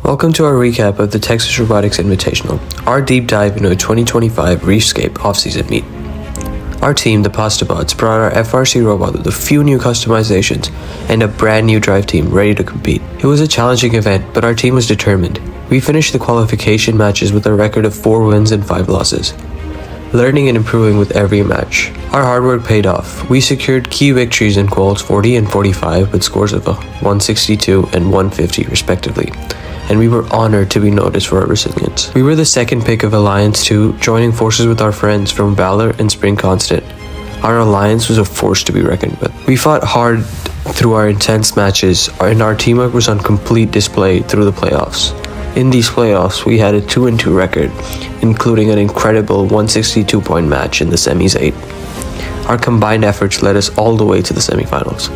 Welcome to our recap of the Texas Robotics Invitational, our deep dive into a 2025 Reefscape offseason meet. Our team, the Pastabots, brought our FRC robot with a few new customizations and a brand new drive team ready to compete. It was a challenging event, but our team was determined. We finished the qualification matches with a record of 4 wins and 5 losses, learning and improving with every match. Our hard work paid off. We secured key victories in quals 40 and 45 with scores of 162 and 150 respectively, and we were honored to be noticed for our resilience. We were the second pick of Alliance 2, joining forces with our friends from Valor and Spring Constant. Our alliance was a force to be reckoned with. We fought hard through our intense matches, and our teamwork was on complete display through the playoffs. In these playoffs, we had a 2-2 record, including an incredible 162-point match in the semis 8. Our combined efforts led us all the way to the semifinals.